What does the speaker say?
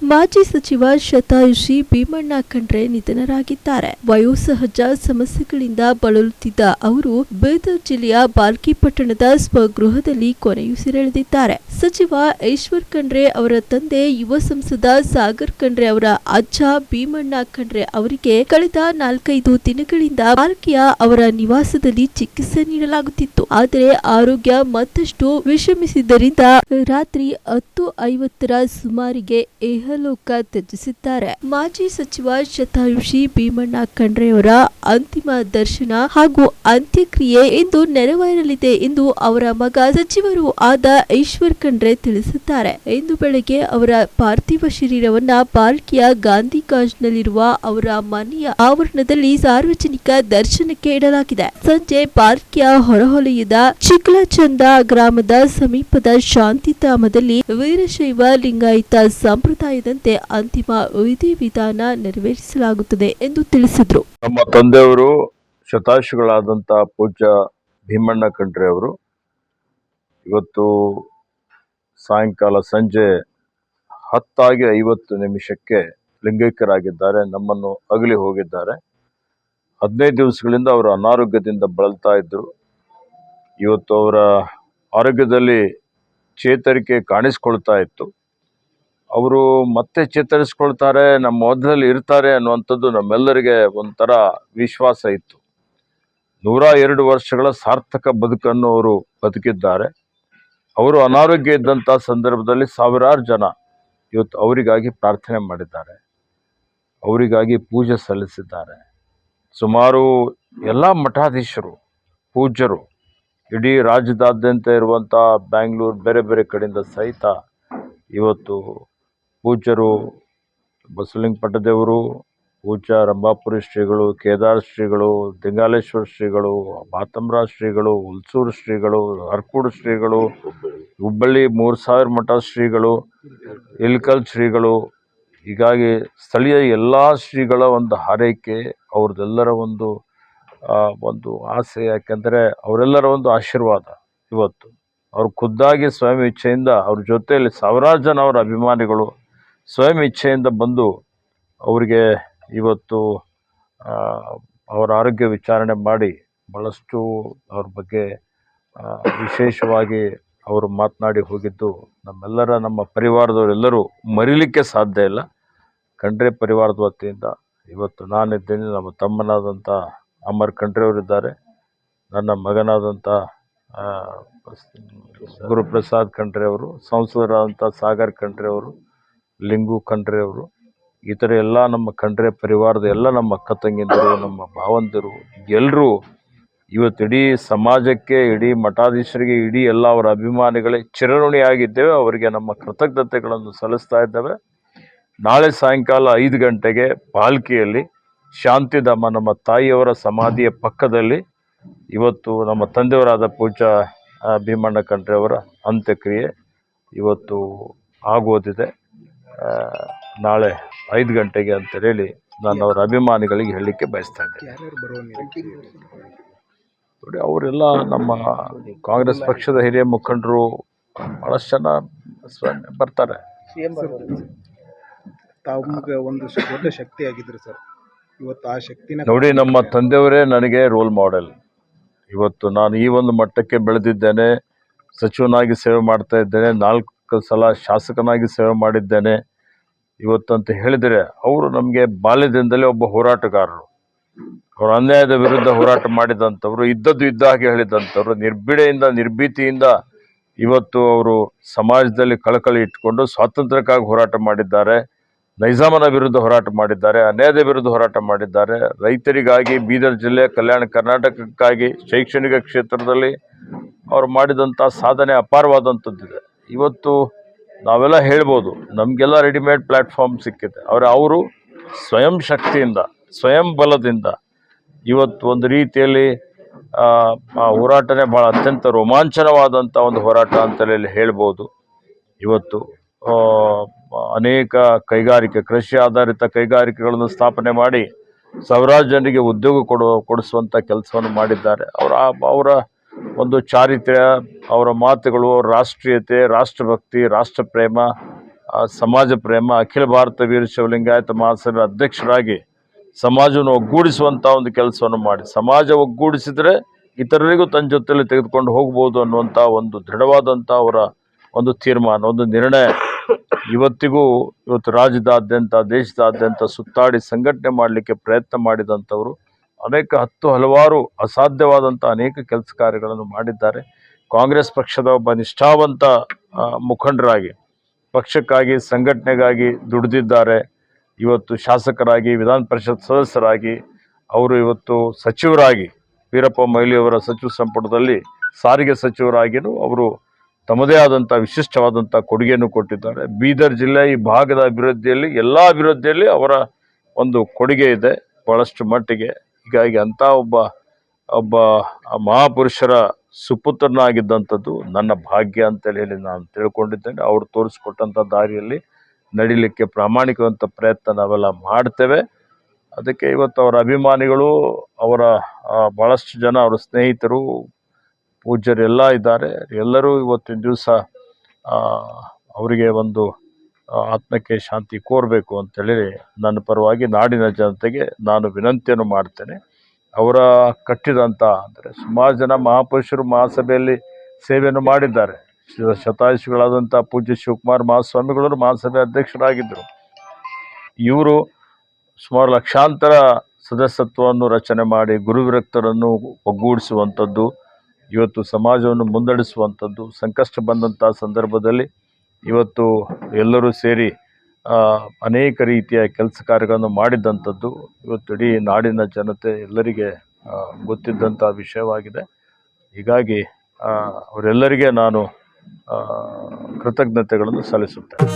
ಮಾಜಿ ಸಚಿವ ಶತಾಯುಷಿ ಭೀಮಣ್ಣ ಖಂಡ್ರೆ ನಿಧನರಾಗಿದ್ದಾರೆ. ವಯೋಸಹಜ ಸಮಸ್ಯೆಗಳಿಂದ ಬಳಲುತ್ತಿದ್ದ ಅವರು ಬೀದರ್ ಜಿಲ್ಲೆಯ ಬಾಲ್ಕಿ ಪಟ್ಟಣದ ಸ್ವಗೃಹದಲ್ಲಿ ಕೊನೆಯುಸಿರೆಳೆದಿದ್ದಾರೆ. ಸಚಿವ ಈಶ್ವರ್ ಖಂಡ್ರೆ ಅವರ ತಂದೆ ಯುವ ಸಂಸದ ಸಾಗರ್ ಖಂಡ್ರೆ ಅವರ ಅಜ್ಜ ಭೀಮಣ್ಣ ಖಂಡ್ರೆ ಅವರಿಗೆ ಕಳೆದ 4-5 ದಿನಗಳಿಂದ ಬಾಲ್ಕಿಯ ಅವರ ನಿವಾಸದಲ್ಲಿ ಚಿಕಿತ್ಸೆ ನೀಡಲಾಗುತ್ತಿತ್ತು. ಆದರೆ ಆರೋಗ್ಯ ಮತ್ತಷ್ಟು ವಿಷಮಿಸಿದ್ದರಿಂದ ರಾತ್ರಿ 10:50ರ ಸುಮಾರಿಗೆ ಇಹಲೋಕ ತ್ಯಜಿಸಿದ್ದಾರೆ. ಮಾಜಿ ಸಚಿವ ಶತಾಯುಷಿ ಭೀಮಣ್ಣ ಖಂಡ್ರೆಯವರ ಅಂತಿಮ ದರ್ಶನ ಹಾಗೂ ಅಂತ್ಯಕ್ರಿಯೆ ಇಂದು ನೆರವೇರಲಿದೆ ಎಂದು ಅವರ ಮಗ ಸಚಿವರು ಆದ ಈಶ್ವರ್ ಖಂಡ್ರೆ ತಿಳಿಸಿದ್ದಾರೆ. ಇಂದು ಬೆಳಗ್ಗೆ ಅವರ ಪಾರ್ಥಿವ ಶರೀರವನ್ನ ಬಾಲ್ಕಿಯ ಗಾಂಧಿ ಗಾಜ್ನಲ್ಲಿರುವ ಅವರ ಮನೆಯ ಆವರಣದಲ್ಲಿ ಸಾರ್ವಜನಿಕ ದರ್ಶನಕ್ಕೆ ಇಡಲಾಗಿದೆ. ಸಂಜೆ ಬಾಲ್ಕಿಯ ಹೊರವಲಯದ ಚಿಕ್ಲಚಂದ ಗ್ರಾಮದ ಸಮೀಪದ ಶಾಂತಿಧಾಮದಲ್ಲಿ ವೀರಶೈವ ಲಿಂಗಾಯತ ಸಂಪ್ರದಾಯದಂತೆ ಅಂತಿಮ ವಿಧಿವಿಧಾನ ನೆರವೇರಿಸಲಾಗುತ್ತದೆ ಎಂದು ತಿಳಿಸಿದರು. ನಮ್ಮ ತಂದೆಯವರು ಶತಾಯುಷಿಗಳಾದಂತಹ ಪೂಜ್ಯ ಭೀಮಣ್ಣ ಖಂಡ್ರೆ ಅವರು ಇವತ್ತು ಸಾಯಂಕಾಲ ಸಂಜೆ 10:50 ಲಿಂಗೈಕ್ಯರಾಗಿದ್ದಾರೆ. ನಮ್ಮನ್ನು ಅಗಲಿ ಹೋಗಿದ್ದಾರೆ. 15 ದಿವಸಗಳಿಂದ ಅವರು ಅನಾರೋಗ್ಯದಿಂದ ಬಳಲ್ತಾ ಇದ್ರು. ಇವತ್ತು ಅವರ ಆರೋಗ್ಯದಲ್ಲಿ ಚೇತರಿಕೆ ಕಾಣಿಸ್ಕೊಳ್ತಾ ಇತ್ತು. ಅವರು ಮತ್ತೆ ಚೇತರಿಸ್ಕೊಳ್ತಾರೆ, ನಮ್ಮ ಮಧ್ಯದಲ್ಲಿ ಇರ್ತಾರೆ ಅನ್ನುವಂಥದ್ದು ನಮ್ಮೆಲ್ಲರಿಗೆ ಒಂಥರ ವಿಶ್ವಾಸ ಇತ್ತು. 102 ವರ್ಷಗಳ ಸಾರ್ಥಕ ಬದುಕನ್ನು ಅವರು ಬದುಕಿದ್ದಾರೆ. ಅವರು ಅನಾರೋಗ್ಯ ಇದ್ದಂಥ ಸಂದರ್ಭದಲ್ಲಿ ಸಾವಿರಾರು ಜನ ಇವತ್ತು ಅವರಿಗಾಗಿ ಪ್ರಾರ್ಥನೆ ಮಾಡಿದ್ದಾರೆ, ಅವರಿಗಾಗಿ ಪೂಜೆ ಸಲ್ಲಿಸಿದ್ದಾರೆ. ಸುಮಾರು ಎಲ್ಲ ಮಠಾಧೀಶರು, ಪೂಜ್ಯರು, ಇಡೀ ರಾಜ್ಯದಾದ್ಯಂತ ಇರುವಂಥ ಬ್ಯಾಂಗ್ಳೂರು ಬೇರೆ ಬೇರೆ ಕಡೆಯಿಂದ ಸಹಿತ ಇವತ್ತು ಪೂಜ್ಯರು ಬಸವಲಿಂಗ ಪಟ್ಟದೇವರು, ಪೂಜ್ಯ ರಂಭಾಪುರಿ ಶ್ರೀಗಳು, ಕೇದಾರ ಶ್ರೀಗಳು, ದಿಂಗಾಲೇಶ್ವರ ಶ್ರೀಗಳು, ಬಾತಂಬರಾಜ ಶ್ರೀಗಳು, ಹುಲ್ಸೂರು ಶ್ರೀಗಳು, ಅರ್ಕೂಡು ಶ್ರೀಗಳು, ಹುಬ್ಬಳ್ಳಿ 3000 ಮಠ ಶ್ರೀಗಳು, ಇಲ್ಕಲ್ ಶ್ರೀಗಳು, ಹೀಗಾಗಿ ಸ್ಥಳೀಯ ಎಲ್ಲ ಶ್ರೀಗಳ ಒಂದು ಹಾರೈಕೆ, ಅವ್ರದ್ದೆಲ್ಲರ ಒಂದು ಆಸೆ. ಯಾಕೆಂದರೆ ಅವರೆಲ್ಲರ ಒಂದು ಆಶೀರ್ವಾದ ಇವತ್ತು ಅವ್ರು ಖುದ್ದಾಗಿ ಸ್ವಯಂ ಇಚ್ಛೆಯಿಂದ ಅವ್ರ ಜೊತೆಯಲ್ಲಿ ಸಾವಿರಾರು ಜನ ಅವರ ಅಭಿಮಾನಿಗಳು ಸ್ವಯಂ ಇಚ್ಛೆಯಿಂದ ಬಂದು ಅವರಿಗೆ ಇವತ್ತು ಅವರ ಆರೋಗ್ಯ ವಿಚಾರಣೆ ಮಾಡಿ ಭಾಳಷ್ಟು ಅವ್ರ ಬಗ್ಗೆ ವಿಶೇಷವಾಗಿ ಅವರು ಮಾತನಾಡಿ ಹೋಗಿದ್ದು ನಮ್ಮ ಪರಿವಾರದವರೆಲ್ಲರೂ ಮರೀಲಿಕ್ಕೆ ಸಾಧ್ಯ ಇಲ್ಲ. ಖಂಡ್ರೆ ಪರಿವಾರದ ವತಿಯಿಂದ ಇವತ್ತು ನಾನಿದ್ದೇನೆ, ನಮ್ಮ ತಮ್ಮನಾದಂಥ ಅಮರ್ ಖಂಡ್ರೆ ಅವರಿದ್ದಾರೆ, ನನ್ನ ಮಗನಾದಂಥ ಗುರುಪ್ರಸಾದ್ ಖಂಡ್ರೆ ಅವರು, ಸಂಸದರಾದಂಥ ಸಾಗರ್ ಖಂಡ್ರೆ ಅವರು, ಲಿಂಗು ಖಂಡ್ರೆ ಅವರು, ಈ ಥರ ಎಲ್ಲ ನಮ್ಮ ಖಂಡ್ರೆ ಪರಿವಾರದ ಎಲ್ಲ ನಮ್ಮ ಅಕ್ಕ ತಂಗಿಯಂದಿರು, ನಮ್ಮ ಭಾವಂದಿರು ಎಲ್ಲರೂ ಇವತ್ತು ಇಡೀ ಸಮಾಜಕ್ಕೆ, ಇಡೀ ಮಠಾಧೀಶರಿಗೆ, ಇಡೀ ಎಲ್ಲ ಅವರ ಅಭಿಮಾನಿಗಳೇ ಚಿರಋಣಿಯಾಗಿದ್ದೇವೆ. ಅವರಿಗೆ ನಮ್ಮ ಕೃತಜ್ಞತೆಗಳನ್ನು ಸಲ್ಲಿಸ್ತಾ ಇದ್ದೇವೆ. ನಾಳೆ ಸಾಯಂಕಾಲ 5 ಗಂಟೆಗೆ ಬಾಲ್ಕಿಯಲ್ಲಿ ಶಾಂತಿಧಾಮ ನಮ್ಮ ತಾಯಿಯವರ ಸಮಾಧಿಯ ಪಕ್ಕದಲ್ಲಿ ಇವತ್ತು ನಮ್ಮ ತಂದೆಯವರಾದ ಪೂಜ್ಯ ಭೀಮಣ್ಣ ಖಂಡ್ರೆ ಅವರ ಅಂತ್ಯಕ್ರಿಯೆ ಇವತ್ತು ಆಗೋದಿದೆ. ನಾಳೆ 5 ಗಂಟೆಗೆ ಅಂತ ಹೇಳಿ ನಾನು ಅವರ ಅಭಿಮಾನಿಗಳಿಗೆ ಹೇಳಲಿಕ್ಕೆ ಬಯಸ್ತಾ ಇದ್ದೇನೆ. ನೋಡಿ, ಅವರೆಲ್ಲ ನಮ್ಮ ಕಾಂಗ್ರೆಸ್ ಪಕ್ಷದ ಹಿರಿಯ ಮುಖಂಡರು ಭಾಳಷ್ಟು ಜನ ಬರ್ತಾರೆ. ದೊಡ್ಡ ಶಕ್ತಿ ಆಗಿದ್ರು ಸರ್. ಇವತ್ತು ಆ ಶಕ್ತಿನ ನೋಡಿ, ನಮ್ಮ ತಂದೆಯವರೇ ನನಗೆ ರೋಲ್ ಮಾಡೆಲ್. ಇವತ್ತು ನಾನು ಈ ಒಂದು ಮಟ್ಟಕ್ಕೆ ಬೆಳೆದಿದ್ದೇನೆ, ಸಚಿವನಾಗಿ ಸೇವೆ ಮಾಡ್ತಾ ಇದ್ದೇನೆ, 4 ಸಲ ಶಾಸಕನಾಗಿ ಸೇವೆ ಮಾಡಿದ್ದೇನೆ. ಇವತ್ತಂತ ಹೇಳಿದರೆ ಅವರು ನಮಗೆ ಬಾಲ್ಯದಿಂದಲೇ ಒಬ್ಬ ಹೋರಾಟಗಾರರು. ಅವರು ಅನ್ಯಾಯದ ವಿರುದ್ಧ ಹೋರಾಟ ಮಾಡಿದಂಥವ್ರು, ಇದ್ದದ್ದು ಇದ್ದ ಹಾಗೆ ಹೇಳಿದಂಥವ್ರು, ನಿರ್ಭೀತಿಯಿಂದ ಇವತ್ತು ಅವರು ಸಮಾಜದಲ್ಲಿ ಕಳಕಳಿ ಇಟ್ಕೊಂಡು ಸ್ವಾತಂತ್ರ್ಯಕ್ಕಾಗಿ ಹೋರಾಟ ಮಾಡಿದ್ದಾರೆ, ನೈಜಾಮನ ವಿರುದ್ಧ ಹೋರಾಟ ಮಾಡಿದ್ದಾರೆ, ಅನ್ಯಾಯದ ವಿರುದ್ಧ ಹೋರಾಟ ಮಾಡಿದ್ದಾರೆ, ರೈತರಿಗಾಗಿ, ಬೀದರ್ ಜಿಲ್ಲೆ, ಕಲ್ಯಾಣ ಕರ್ನಾಟಕಕ್ಕಾಗಿ, ಶೈಕ್ಷಣಿಕ ಕ್ಷೇತ್ರದಲ್ಲಿ ಅವರು ಮಾಡಿದಂಥ ಸಾಧನೆ ಅಪಾರವಾದಂಥದ್ದಿದೆ. ಇವತ್ತು ನಾವೆಲ್ಲ ಹೇಳ್ಬೋದು, ನಮಗೆಲ್ಲ ರೆಡಿಮೇಡ್ ಪ್ಲ್ಯಾಟ್ಫಾರ್ಮ್ ಸಿಕ್ಕಿದೆ. ಅವರು ಸ್ವಯಂ ಶಕ್ತಿಯಿಂದ, ಸ್ವಯಂ ಬಲದಿಂದ ಇವತ್ತು ಒಂದು ರೀತಿಯಲ್ಲಿ ಆ ಹೋರಾಟನೇ ಭಾಳ ಅತ್ಯಂತ ರೋಮಾಂಚನವಾದಂಥ ಒಂದು ಹೋರಾಟ ಅಂತಲೇ ಹೇಳ್ಬೋದು. ಇವತ್ತು ಅನೇಕ ಕೃಷಿ ಆಧಾರಿತ ಕೈಗಾರಿಕೆಗಳನ್ನು ಸ್ಥಾಪನೆ ಮಾಡಿ ಸಾವಿರಾರು ಜನರಿಗೆ ಉದ್ಯೋಗ ಕೊಡಿಸುವಂಥ ಕೆಲಸವನ್ನು ಮಾಡಿದ್ದಾರೆ. ಅವರ ಒಂದು ಚಾರಿತ್ರ್ಯ, ಅವರ ಮಾತುಗಳು, ಅವರ ರಾಷ್ಟ್ರೀಯತೆ, ರಾಷ್ಟ್ರಭಕ್ತಿ, ರಾಷ್ಟ್ರಪ್ರೇಮ ಸಮಾಜ ಪ್ರೇಮ, ಅಖಿಲ ಭಾರತ ವೀರಶೈವ ಲಿಂಗಾಯತ ಮಹಾಸಭೆ ಅಧ್ಯಕ್ಷರಾಗಿ ಸಮಾಜವನ್ನು ಒಗ್ಗೂಡಿಸುವಂಥ ಒಂದು ಕೆಲಸವನ್ನು ಮಾಡಿ, ಸಮಾಜ ಒಗ್ಗೂಡಿಸಿದರೆ ಇತರರಿಗೂ ತನ್ನ ಜೊತೆಯಲ್ಲಿ ತೆಗೆದುಕೊಂಡು ಹೋಗ್ಬೋದು ಅನ್ನುವಂಥ ಒಂದು ದೃಢವಾದಂಥ ಅವರ ಒಂದು ತೀರ್ಮಾನ, ಒಂದು ನಿರ್ಣಯ ಇವತ್ತು ರಾಜ್ಯದಾದ್ಯಂತ ದೇಶದಾದ್ಯಂತ ಸುತ್ತಾಡಿ ಸಂಘಟನೆ ಮಾಡಲಿಕ್ಕೆ ಪ್ರಯತ್ನ ಮಾಡಿದಂಥವರು ಹಲವಾರು ಅಸಾಧ್ಯವಾದಂಥ ಅನೇಕ ಕೆಲಸ ಕಾರ್ಯಗಳನ್ನು ಮಾಡಿದ್ದಾರೆ. ಕಾಂಗ್ರೆಸ್ ಪಕ್ಷದ ಒಬ್ಬ ನಿಷ್ಠಾವಂತ ಮುಖಂಡರಾಗಿ ಪಕ್ಷಕ್ಕಾಗಿ ಸಂಘಟನೆಗಾಗಿ ದುಡಿದಿದ್ದಾರೆ. ಇವತ್ತು ಶಾಸಕರಾಗಿ, ವಿಧಾನ ಪರಿಷತ್ ಸದಸ್ಯರಾಗಿ, ಅವರು ಇವತ್ತು ಸಚಿವರಾಗಿ, ವೀರಪ್ಪ ಮೊಯ್ಲಿಯವರ ಸಚಿವ ಸಂಪುಟದಲ್ಲಿ ಸಾರಿಗೆ ಸಚಿವರಾಗಿಯೂ ಅವರು ತಮ್ಮದೇ ಆದಂಥ ವಿಶಿಷ್ಟವಾದಂಥ ಕೊಡುಗೆಯನ್ನು ಕೊಟ್ಟಿದ್ದಾರೆ. ಬೀದರ್ ಜಿಲ್ಲೆ ಈ ಭಾಗದ ಅಭಿವೃದ್ಧಿಯಲ್ಲಿ, ಎಲ್ಲ ಅಭಿವೃದ್ಧಿಯಲ್ಲಿ ಅವರ ಒಂದು ಕೊಡುಗೆ ಇದೆ ಬಹಳಷ್ಟು ಮಟ್ಟಿಗೆ. ಹೀಗಾಗಿ ಅಂಥ ಒಬ್ಬ ಮಹಾಪುರುಷರ ಸುಪುತ್ರನಾಗಿದ್ದಂಥದ್ದು ನನ್ನ ಭಾಗ್ಯ ಅಂತೇಳಿ ನಾನು ತಿಳ್ಕೊಂಡಿದ್ದೇನೆ. ಅವರು ತೋರಿಸ್ಕೊಟ್ಟಂಥ ದಾರಿಯಲ್ಲಿ ನಡಿಲಿಕ್ಕೆ ಪ್ರಾಮಾಣಿಕವಂಥ ಪ್ರಯತ್ನ ನಾವೆಲ್ಲ ಮಾಡ್ತೇವೆ. ಅದಕ್ಕೆ ಇವತ್ತು ಅವರ ಅಭಿಮಾನಿಗಳು, ಅವರ ಭಾಳಷ್ಟು ಜನ, ಅವರ ಸ್ನೇಹಿತರು, ಪೂಜ್ಯರೆಲ್ಲ ಇದ್ದಾರೆ. ಎಲ್ಲರೂ ಇವತ್ತಿನ ದಿವಸ ಅವರಿಗೆ ಒಂದು ಆತ್ಮಕ್ಕೆ ಶಾಂತಿ ಕೋರಬೇಕು ಅಂತೇಳಿ ನನ್ನ ಪರವಾಗಿ ನಾಡಿನ ಜನತೆಗೆ ನಾನು ವಿನಂತಿಯನ್ನು ಮಾಡ್ತೇನೆ. ಅವರ ಕಟ್ಟಿದಂಥ ಅಂದರೆ ಸುಮಾರು ಜನ ಮಹಾಪುರುಷರು ಮಹಾಸಭೆಯಲ್ಲಿ ಸೇವೆಯನ್ನು ಮಾಡಿದ್ದಾರೆ. ಶತಾಯುಷಿಗಳಾದಂಥ ಪೂಜ್ಯ ಶಿವಕುಮಾರ ಮಹಾಸ್ವಾಮಿಗಳು ಮಹಾಸಭೆ ಅಧ್ಯಕ್ಷರಾಗಿದ್ದರು. ಇವರು ಸುಮಾರು ಲಕ್ಷಾಂತರ ಸದಸ್ಯತ್ವವನ್ನು ರಚನೆ ಮಾಡಿ ಗುರುವಿರಕ್ತರನ್ನು ಒಗ್ಗೂಡಿಸುವಂಥದ್ದು, ಇವತ್ತು ಸಮಾಜವನ್ನು ಮುನ್ನಡೆಸುವಂಥದ್ದು, ಸಂಕಷ್ಟ ಬಂದಂಥ ಸಂದರ್ಭದಲ್ಲಿ ಇವತ್ತು ಎಲ್ಲರೂ ಸೇರಿ ಅನೇಕ ರೀತಿಯ ಕೆಲಸ ಕಾರ್ಯಗಳನ್ನು ಮಾಡಿದ್ದಂಥದ್ದು ಇವತ್ತು ಇಡೀ ನಾಡಿನ ಜನತೆ ಎಲ್ಲರಿಗೆ ಗೊತ್ತಿದ್ದಂಥ ವಿಷಯವಾಗಿದೆ. ಹೀಗಾಗಿ ಅವರೆಲ್ಲರಿಗೆ ನಾನು ಕೃತಜ್ಞತೆಗಳನ್ನು ಸಲ್ಲಿಸುತ್ತೇನೆ.